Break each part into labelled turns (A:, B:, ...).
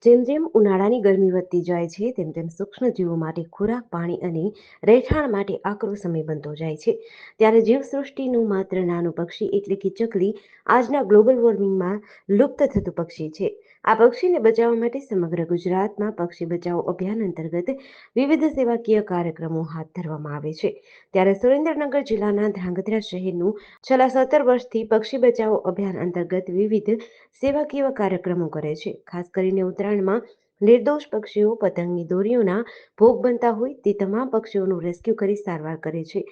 A: જેમ જેમ ઉનાળાની ગરમી વધતી જાય છે તેમ તેમ સૂક્ષ્મજીવો માટે ખોરાક, પાણી અને રહેઠાણ માટે આકરો સમય બનતો જાય છે. ત્યારે જીવસૃષ્ટિનું માત્ર નાનું પક્ષી એટલે કે ચકલી આજના ગ્લોબલ વોર્મિંગમાં લુપ્ત થતું પક્ષી છે. આ પક્ષીને બચાવવા માટે સમગ્ર ગુજરાતમાં પક્ષી બચાવો અભિયાન અંતર્ગત વિવિધ સેવાકીય કાર્યક્રમો હાથ ધરવામાં આવે છે. ત્યારે સુરેન્દ્રનગર જિલ્લાના ધ્રાંગધ્રા શહેરનું છેલ્લા 17 વર્ષથી પક્ષી બચાવો અભિયાન અંતર્ગત વિવિધ સેવાકીય કાર્યક્રમો કરે છે. ખાસ કરીને ઉત્તરાયણમાં નિર્દોષ પક્ષીઓ પતંગની દોરીઓના ભોગ બનતા હોય તે તમામ પક્ષીઓનું રેસ્ક્યુ કરી સારવાર કરે છે.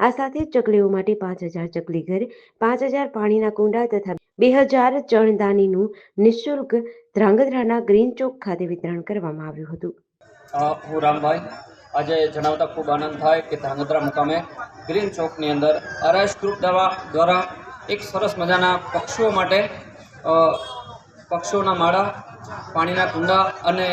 A: આ સાથે ચકલીઓ માટે 5,000 ચકલી ઘર, 5,000 પાણીના કુંડા તથા 2,000 ચણદાનીનું નિઃશુલ્ક ધ્રાંગધ્રાના ગ્રીન ચોક ખાતે વિતરણ કરવામાં આવ્યું હતું.
B: હું રામભાઈ આજે જણાવતા ખૂબ આનંદ થાય કે ધ્રાંગધ્રા મુકામે ગ્રીન ચોકની અંદર આરએસ ગ્રુપ દ્વારા એક સરસ મજાના પક્ષીઓ માટે પક્ષીઓના માળા, પાણીના કુંડા અને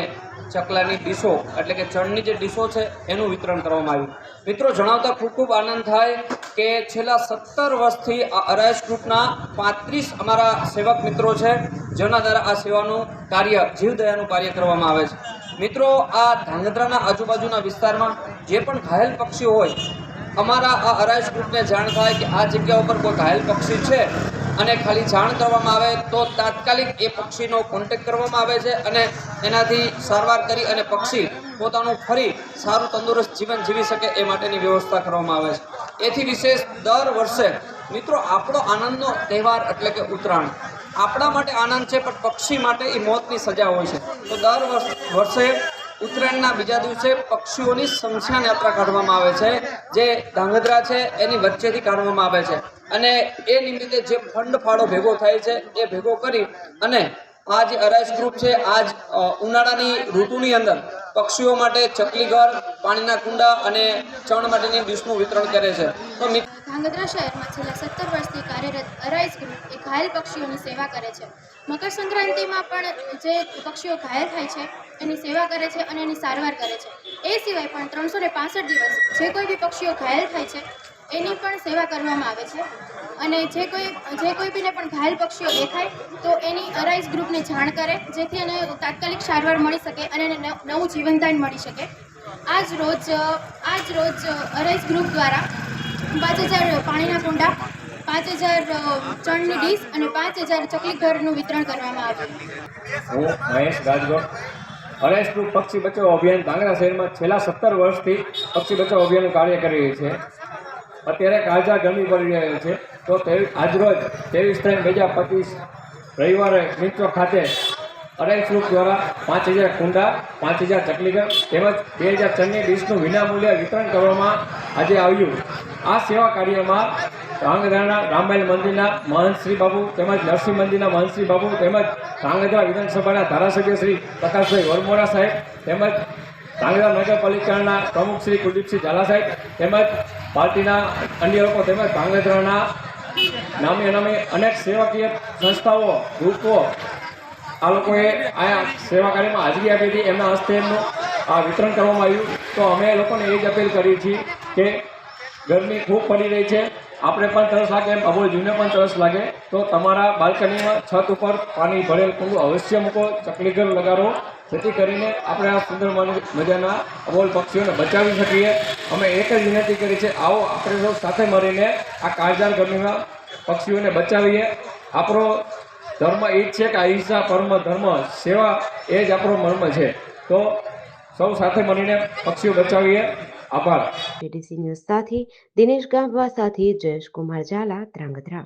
B: ચકલાની ડીશો એટલે કે ચણની જે ડીશો છે એનું વિતરણ કરવામાં આવ્યું. મિત્રો, જણાવતા ખૂબ ખૂબ આનંદ થાય કે છેલ્લા 17 વર્ષથી આ આરએસ ગ્રુપના 35 અમારા સેવક મિત્રો છે જેના દ્વારા આ સેવાનું કાર્ય, જીવદયાનું કાર્ય કરવામાં આવે છે. મિત્રો, આ ધ્રાંગધ્રાના આજુબાજુના વિસ્તારમાં જે પણ ઘાયલ પક્ષીઓ હોય, અમારા આ આરએસ ગ્રુપને જાણ થાય કે આ જગ્યા ઉપર કોઈ ઘાયલ પક્ષી છે અને ખાલી જાણ કરવામાં આવે તો તાત્કાલિક એ પક્ષીનો કોન્ટેક્ટ કરવામાં આવે છે અને એનાથી સારવાર કરી અને પક્ષી પોતાનું ફરી સારું તંદુરસ્ત જીવન જીવી શકે એ માટેની વ્યવસ્થા કરવામાં આવે છે. એથી વિશેષ દર વર્ષે મિત્રો આપણો આનંદનો તહેવાર એટલે કે ઉત્તરાયણ આપણા માટે આનંદ છે, પણ પક્ષી માટે એ મોતની સજા હોય છે. તો દર વર્ષે ઉત્તરાયણના બીજા દિવસે પક્ષીઓની શમશાન યાત્રા કાઢવામાં આવે છે, જે ધ્રાંગધ્રા છે એની વચ્ચેથી કાઢવામાં આવે છે અને એ નિમિત્તે જે ફંડ ફાળો ભેગો થાય છે એ ભેગો કરી અને આ જે આરએસ ગ્રુપ છે આજ ઉનાળાની ઋતુની અંદર પક્ષીઓ માટે ચકલી ઘર, પાણીના કુંડા અને ચણ માટેની ડીશનું વિતરણ કરે છે. તો
C: ધ્રાંગધ્રા શહેરમાં છેલ્લા 17 વર્ષથી કાર્યરત આરએસ ગ્રુપ એ ઘાયલ પક્ષીઓની સેવા કરે છે. મકર સંક્રાંતિમાં પણ જે પક્ષીઓ ઘાયલ થાય છે એની સેવા કરે છે અને એની સારવાર કરે છે. એ સિવાય પણ 365 દિવસ જે કોઈ બી પક્ષીઓ ઘાયલ થાય છે એની પણ સેવા કરવામાં આવે છે અને જે કોઈ બીને પણ ઘાયલ પક્ષીઓ દેખાય તો એની આરએસ ગ્રુપને જાણ કરે જેથી એને તાત્કાલિક સારવાર મળી શકે અને એને નવું જીવનદાન મળી શકે. આજ રોજ આરએસ ગ્રુપ દ્વારા 5,000 પાણીના કુંડા, 5,000 ચણની ડીશ અને 5,000 ચકલી ઘરનું વિતરણ કરવામાં આવ્યું.
D: હું મહેશ રાજગોર, આરએસ ગ્રુપ પક્ષી બચાવો અભિયાન ધ્રાંગધ્રા શહેરમાં છેલ્લા 17 વર્ષથી પક્ષી બચાવો અભિયાનનું કાર્ય કરી રહી છે. અત્યારે કાળઝાળ ગરમી પડી રહી છે તો આજરોજ 23/3/2025 રવિવારે ગ્રીન ચોક ખાતે આરએસ ગ્રુપ દ્વારા 5,000 કુંડા, 5,000 ચકલીઘર તેમજ 2,000 ચણની ડીશનું વિનામૂલ્યે વિતરણ કરવામાં આજે આવ્યું. આ સેવા કાર્યમાં ધ્રાંગધ્રાના રામબાઈ મંદિરના મહંત શ્રી બાબુ તેમજ નરસિંહ મંદિરના મહંત શ્રી બાબુ તેમજ ધ્રાંગધ્રા વિધાનસભાના ધારાસભ્ય શ્રી પ્રકાશભાઈ વરમોરા સાહેબ તેમજ ધ્રાંગધ્રા નગરપાલિકાના પ્રમુખ શ્રી કુલદીપસિંહ ઝાલા સાહેબ તેમજ પાર્ટીના અન્ય લોકો તેમજ ધ્રાંગધ્રાના નામે અનામે અનેક સેવાકીય સંસ્થાઓ, ગ્રુપો આ લોકોએ આ સેવા કાર્યમાં હાજરી આપી હતી. એમના હસ્તે એમનું આ વિતરણ કરવામાં આવ્યું. તો અમે લોકોને એ જ અપીલ કરી છે કે ગરમી ખૂબ પડી રહી છે, આપણે પણ તરસ લાગે એમ અબોલજીવને પણ તરસ લાગે તો તમારા બાલ્કનીમાં છત ઉપર પાણી ભરેલ કુંડું અવશ્ય મૂકો, ચકલી ઘર લગાડો, જેથી કરીને આપણે આ સુંદર મજાના અબોલ પક્ષીઓને બચાવી શકીએ. અમે એક જ વિનંતી કરી છે, આવો આપણે સૌ સાથે મળીને આ કાળઝાળ ગરમીમાં પક્ષીઓને બચાવીએ. આપણો ધર્મ એ જ છે કે અહિંસા પરમ ધર્મ, સેવા એ જ આપણો મર્મ છે. તો સૌ સાથે મળીને પક્ષીઓ બચાવીએ. આભાર.
A: જેડીસી ન્યૂઝ સાથે દિનેશ ગામવા સાથે જયેશ કુમાર ઝાલા, ધ્રાંગધ્રા.